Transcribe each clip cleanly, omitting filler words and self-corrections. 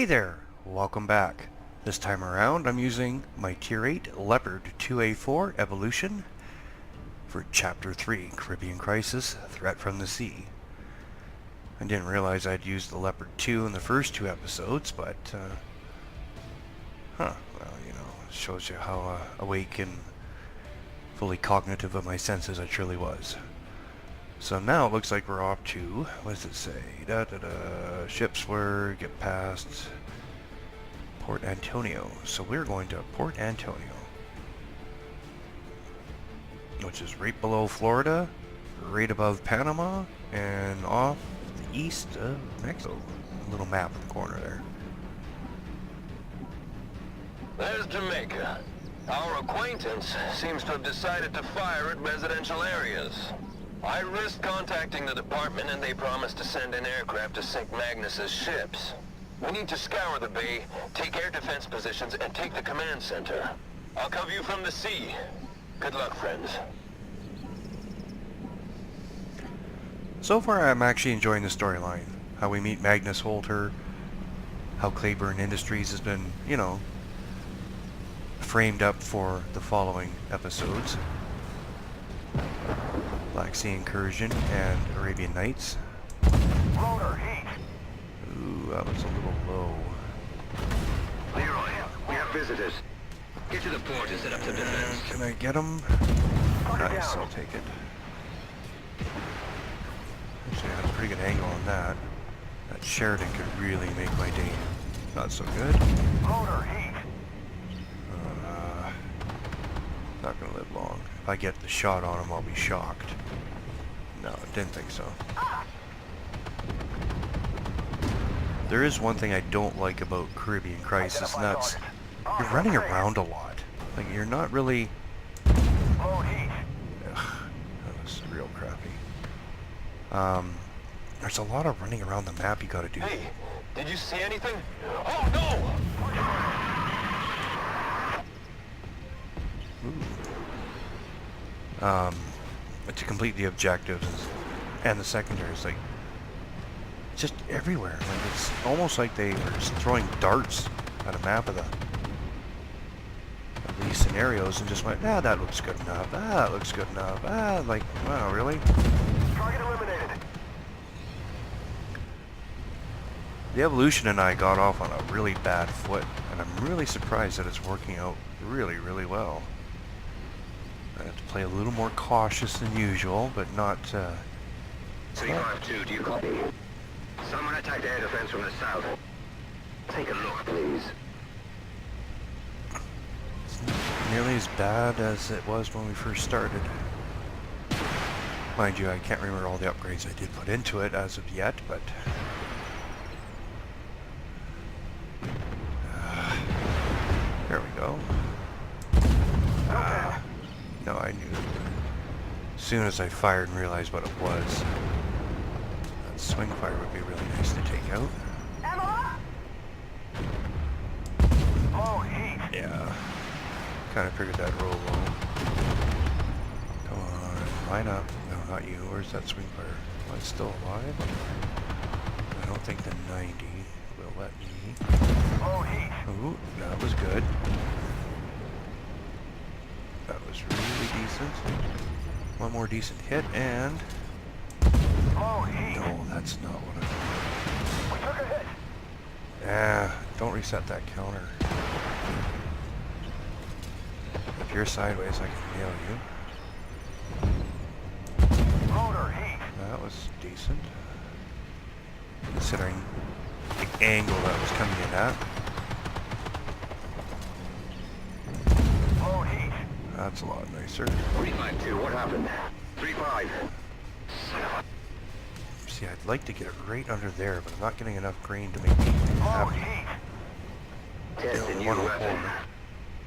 there, welcome back. This time around I'm using my Tier 8 Leopard 2A4 Evolution for Chapter 3, Caribbean Crisis, Threat from the Sea. I didn't realize I'd used the Leopard 2 in the first two episodes, but, well, you know, it shows you how awake and fully cognitive of my senses I truly was. So now it looks like we're off to, what does it say? Ships were get past Port Antonio. So we're going to Port Antonio, which is right below Florida, right above Panama, and off the east of Mexico. A little map in the corner there. There's Jamaica. Our acquaintance seems to have decided to fire at residential areas. I risked contacting the department and they promised to send an aircraft to sink Magnus's ships. We need to scour the bay, take air defense positions, and take the command center. I'll cover you from the sea. Good luck, friends. So far I'm actually enjoying the storyline. How we meet Magnus Holter, how Claiborne Industries has been, you know, framed up for the following episodes. Black Sea Incursion and Arabian Nights. Loader, heat. Ooh, that was a little low. Leroy, we have visitors. Get to the port and set up some defense. Can I get him? Nice, I'll take it. Actually, I had a pretty good angle on that. That Sheridan could really make my day not so good. Loader, heat. Not gonna live long. If I get the shot on him, I'll be shocked. No, didn't think so. There is one thing I don't like about Caribbean Crisis, and that's you're running around a lot. Like, you're not really... Ugh, that was real crappy. There's a lot of running around the map you gotta do. Hey, did you see anything? Oh, no! To complete the objectives and the secondaries, like, just everywhere. Like, it's almost like they were just throwing darts at a map of these scenarios and just went, ah, that looks good enough. Ah, that looks good enough. Ah, like, wow, really? Target eliminated. The Evolution and I got off on a really bad foot, and I'm really surprised that it's working out really, really well. I have to play a little more cautious than usual, but not, 352, do you copy? Someone attacked air defense from the south. Take a look, please. It's not nearly as bad as it was when we first started. Mind you, I can't remember all the upgrades I did put into it as of yet, but... there we go. No, I knew. As soon as I fired and realized what it was, that swing fire would be really nice to take out. Yeah. Kind of figured that'd roll low. Come on, line up. No, not you. Where's that swing fire? Am I still alive? I don't think the 90 will let me. Ooh, that was good. That was really decent. One more decent hit, and... no, that's not what I wanted. Ah, don't reset that counter. If you're sideways, I can nail you. That was decent. Considering the angle that was coming in at. That's a lot nicer. 352, what happened? 35. See, I'd like to get it right under there, but I'm not getting enough grain to make me happy. Test a new weapon.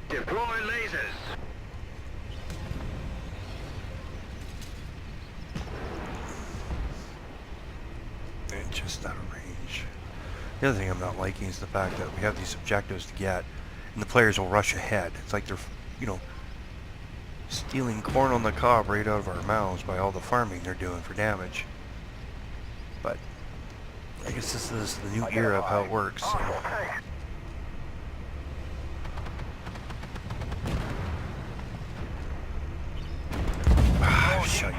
Deploy lasers. And just out of range. The other thing I'm not liking is the fact that we have these objectives to get, and the players will rush ahead. It's like they're, you know, stealing corn on the cob right out of our mouths by all the farming they're doing for damage. But I guess this is the new era of how it works. So. Ah, shite.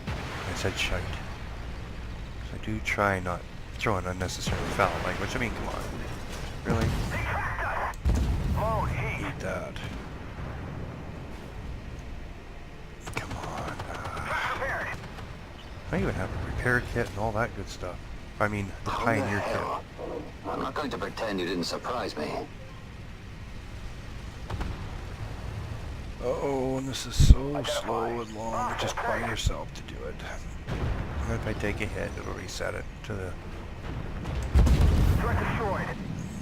I said shite. So I do try not throwing unnecessary foul language. I mean, come on. Really? Eat that. Come on. I even have a repair kit and all that good stuff. I mean, the Pioneer kit. I'm not going to pretend you didn't surprise me. Uh-oh, and this is so slow and long, just by yourself to do it. And if I take a hit, it'll reset it to the...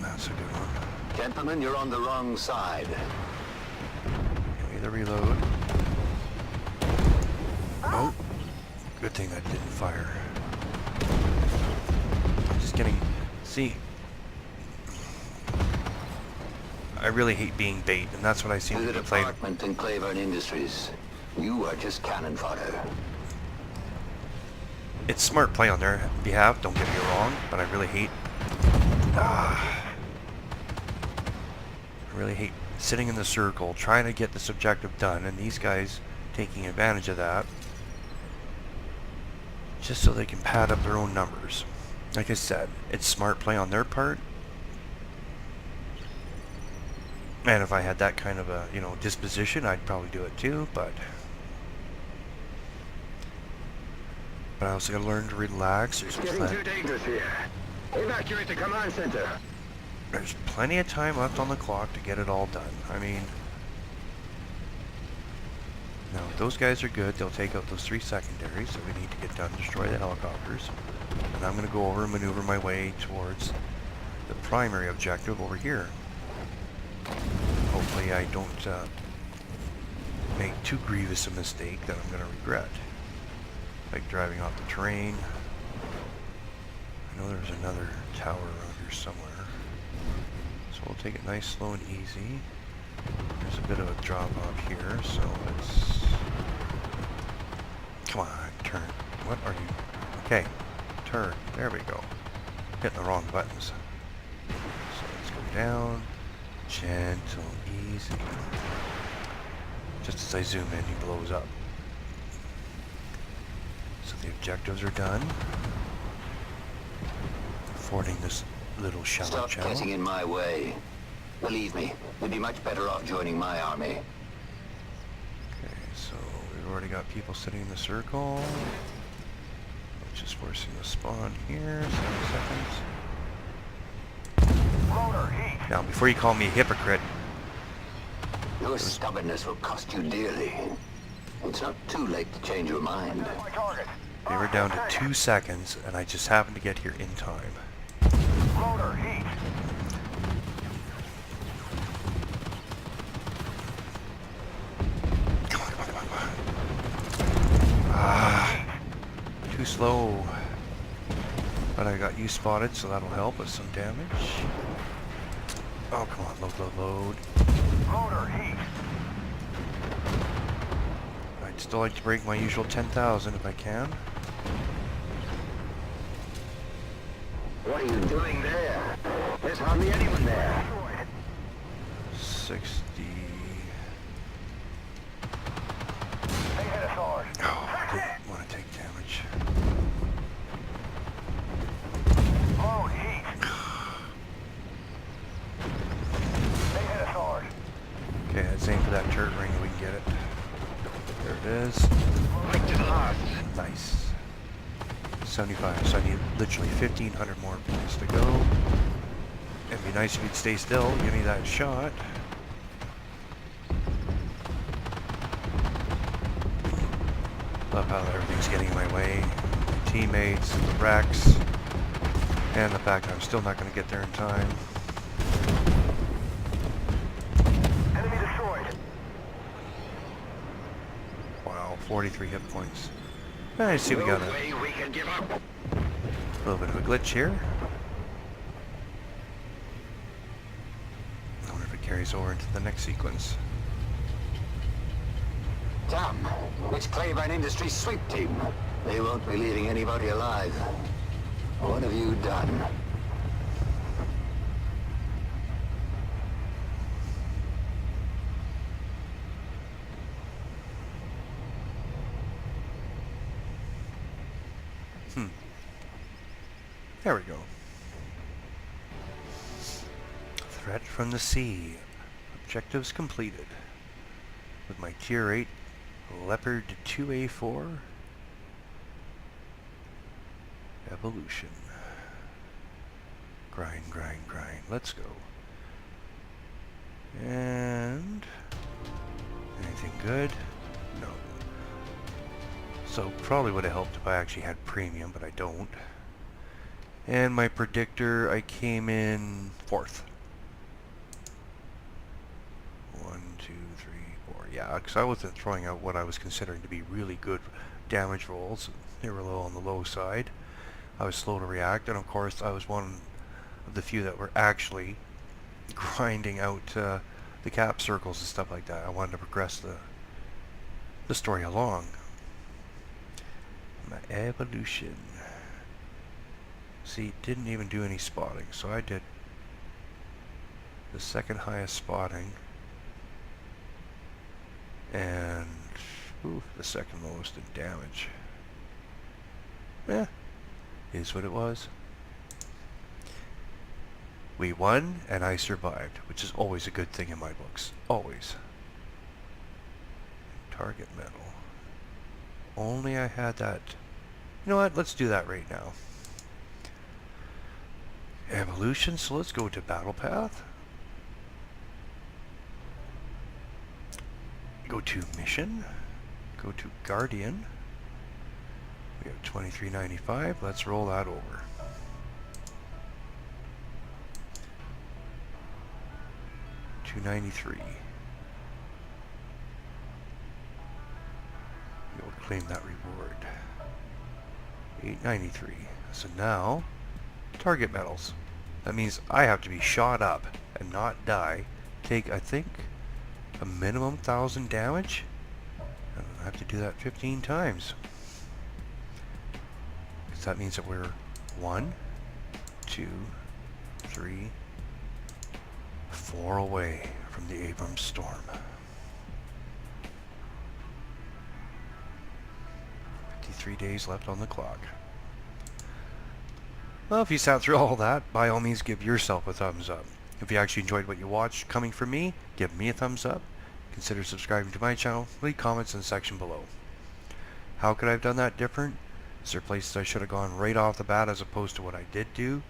That's a good one. Gentlemen, you're on the wrong side. Give me the reload. Oh, good thing that didn't fire. Just getting... See... I really hate being bait, and that's what I seem To to the be playing. department in Claiborne Industries. You are just cannon fodder. It's smart play on their behalf, don't get me wrong, but I really hate... I really hate sitting in the circle, trying to get this objective done, and these guys taking advantage of that, just so they can pad up their own numbers. Like I said, it's smart play on their part. And if I had that kind of a, disposition, I'd probably do it too, but I also gotta learn to relax. It's getting too dangerous here. Evacuate the command center. There's plenty of time left on the clock to get it all done. I mean, now those guys are good. They'll take out those 3 secondaries that we need to get done, destroy the helicopters. And I'm gonna go over and maneuver my way towards the primary objective over here. Hopefully I don't make too grievous a mistake that I'm going to regret. Like driving off the terrain. I know there's another tower around here somewhere. So we'll take it nice, slow, and easy. There's a bit of a drop off here, so let's... Come on, turn. What are you... Okay, turn. There we go. Hitting the wrong buttons. So let's go down. Gentle, easy. Just as I zoom in, he blows up. So the objectives are done. Fording this little shallow Stop channel. getting in my way. Believe me, you'd be much better off joining my army. Okay, so we've already got people sitting in the circle. Just forcing the spawn here. 7 seconds. Now, before you call me a hypocrite, Your stubbornness will cost you dearly. It's not too late to change your mind. they were down to 2 seconds, and I just happened to get here in time. Come on, come on, come on, come on. Ah, too slow. But I got you spotted, so that'll help with some damage. Oh, come on, load, load, load. I'd still like to break my usual 10,000 if I can. What are you doing there? There's hardly anyone there. 60. Oh, I didn't want to take damage. Okay, let's aim for that turret ring. We can get it. There it is. Nice. 75. So I need literally 1,500 more points to go. It'd be nice if you'd stay still. Give me that shot. Love how everything's getting in my way. My teammates, the wrecks, and the fact that I'm still not going to get there in time. Wow, 43 hit points. I see we got a little bit of a glitch here. I wonder if it carries over into the next sequence. Damn, it's Claiborne Industries sweep team. They won't be leaving anybody alive. What have you done? There we go. Threat from the sea. Objectives completed. With my Tier 8 Leopard 2A4. Evolution. Grind, grind, grind. Let's go. And... anything good? No. So probably would have helped if I actually had premium, but I don't. And my predictor, I came in 4th. 1, 2, 3, 4. Yeah, because I wasn't throwing out what I was considering to be really good damage rolls. They were a little on the low side. I was slow to react, and of course I was one of the few that were actually grinding out the cap circles and stuff like that. I wanted to progress the story along. My evolution. See, didn't even do any spotting, so I did the second highest spotting and the second lowest in damage. Is what it was. We won and I survived, which is always a good thing in my books. Always. Target medal. Only I had that. You know what? Let's do that right now. Evolution, so let's go to Battle Path. Go to Mission. Go to Guardian. We have 2395. Let's roll that over. $293. We'll claim that reward. $893. So now, target medals. That means I have to be shot up and not die. Take, I think, a minimum 1,000 damage. And I have to do that 15 times. Because that means that we're 1, 2, 3, 4 away from the Abrams storm. 53 days left on the clock. Well, if you sat through all that, by all means give yourself a thumbs up. If you actually enjoyed what you watched coming from me, give me a thumbs up. Consider subscribing to my channel. Leave comments in the section below. How could I have done that different? Is there places I should have gone right off the bat as opposed to what I did do?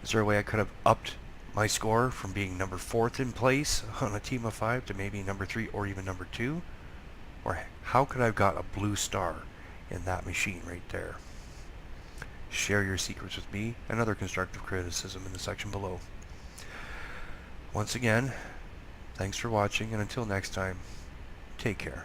Is there a way I could have upped my score from being number 4th in place on a team of 5 to maybe number 3 or even number 2? Or how could I have got a blue star in that machine right there? Share your secrets with me and other constructive criticism in the section below. Once again, thanks for watching, and until next time, take care.